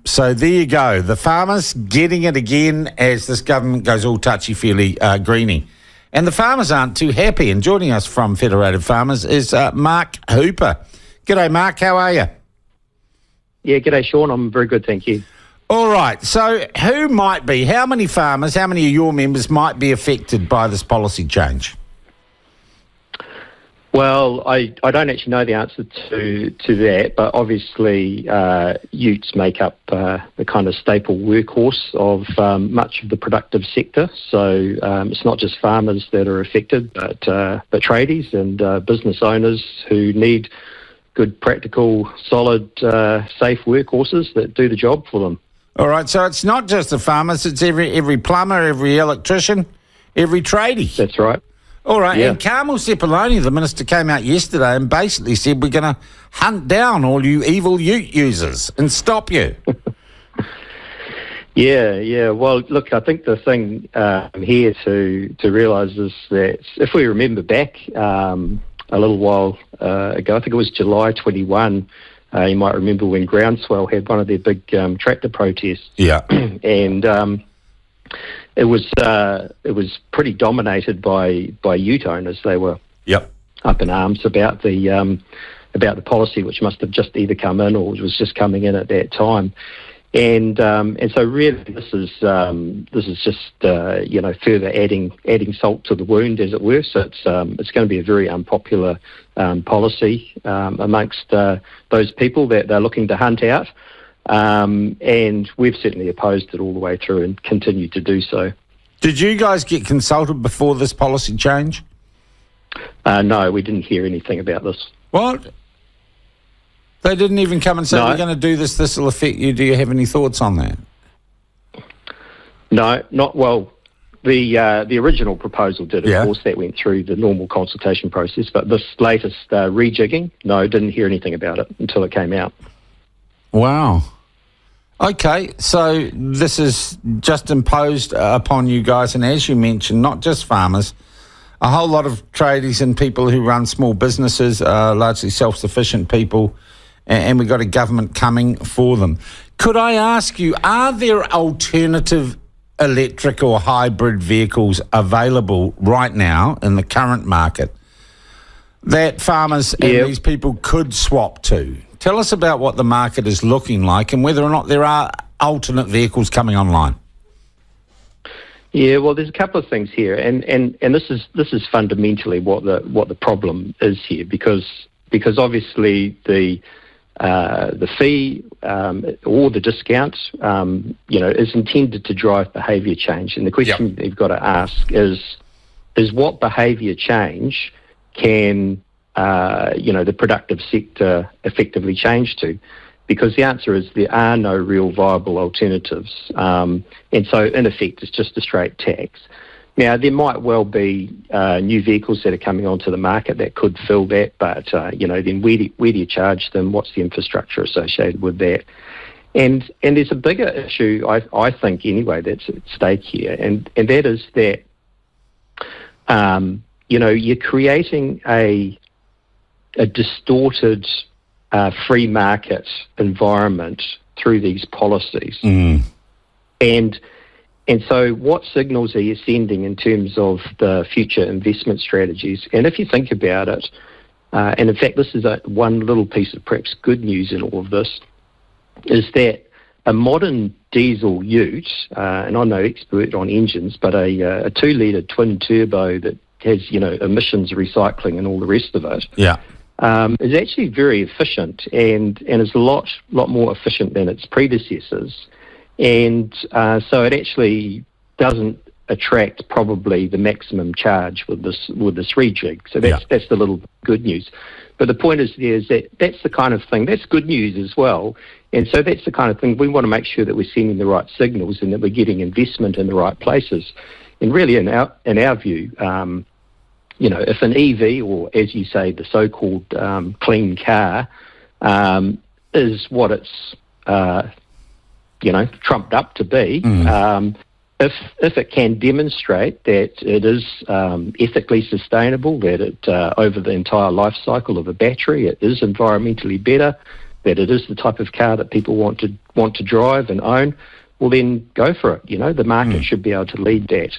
So there you go. The farmers getting it again as this government goes all touchy-feely greening. And the farmers aren't too happy. And joining us from Federated Farmers is Mark Hooper. G'day, Mark. How are you? Yeah, g'day, Sean. I'm very good, thank you. All right. So how many farmers, how many of your members might be affected by this policy change? Well, I don't actually know the answer to that, but obviously utes make up the kind of staple workhorse of much of the productive sector. So it's not just farmers that are affected, but tradies and business owners who need good, practical, solid, safe workhorses that do the job for them. All right, so it's not just the farmers, it's every plumber, every electrician, every tradie. That's right. All right, yeah. And Carmel Sepuloni, the minister, came out yesterday and basically said we're going to hunt down all you evil ute users and stop you. Yeah. Well, look, I think the thing here to realise is that if we remember back a little while ago, I think it was July 21, you might remember when Groundswell had one of their big tractor protests. Yeah. And it was pretty dominated by ute owners. They were up in arms about the policy, which must have just either come in or was just coming in at that time. And so really this is just further adding salt to the wound, as it were. So it's going to be a very unpopular policy amongst those people that they're looking to hunt out. And we've certainly opposed it all the way through and continue to do so. Did you guys get consulted before this policy change? No, we didn't hear anything about this. What? They didn't even come and say, we're going to do this, this will affect you. Do you have any thoughts on that? No, not well. The original proposal did, of course, that went through the normal consultation process. But this latest rejigging, no, didn't hear anything about it until it came out. Wow. Okay, so this is just imposed upon you guys, and as you mentioned, not just farmers, a whole lot of tradies and people who run small businesses, largely self-sufficient people, and we've got a government coming for them. Could I ask you, are there alternative electric or hybrid vehicles available right now in the current market that farmers and these people could swap to? Tell us about what the market is looking like and whether or not there are alternate vehicles coming online. Yeah, well, there's a couple of things here, and this is fundamentally what the problem is here, because obviously the fee or the discount is intended to drive behaviour change, and the question that you've got to ask is what behaviour change can the productive sector effectively change to? Because the answer is there are no real viable alternatives. And so, in effect, it's just a straight tax. Now, there might well be new vehicles that are coming onto the market that could fill that, but, then where do you charge them? What's the infrastructure associated with that? And there's a bigger issue, I think, anyway, that's at stake here, and that is that, you're creating a distorted free market environment through these policies. And so what signals are you sending in terms of the future investment strategies? And if you think about it, and in fact this is one little piece of perhaps good news in all of this, is that a modern diesel ute, and I'm no expert on engines, but a 2-litre twin turbo that has, emissions recycling and all the rest of it, is actually very efficient and is a lot more efficient than its predecessors. And so it actually doesn't attract probably the maximum charge with this rejig. So that's the little good news. But the point is that's the kind of thing, that's good news as well. And so that's the kind of thing we want to make sure that we're sending the right signals and that we're getting investment in the right places. And really, in our view, if an EV, or as you say, the so-called clean car, is what it's trumped up to be, if it can demonstrate that it is ethically sustainable, that it over the entire life cycle of a battery, it is environmentally better, that it is the type of car that people want to drive and own, well then go for it. The market should be able to lead that.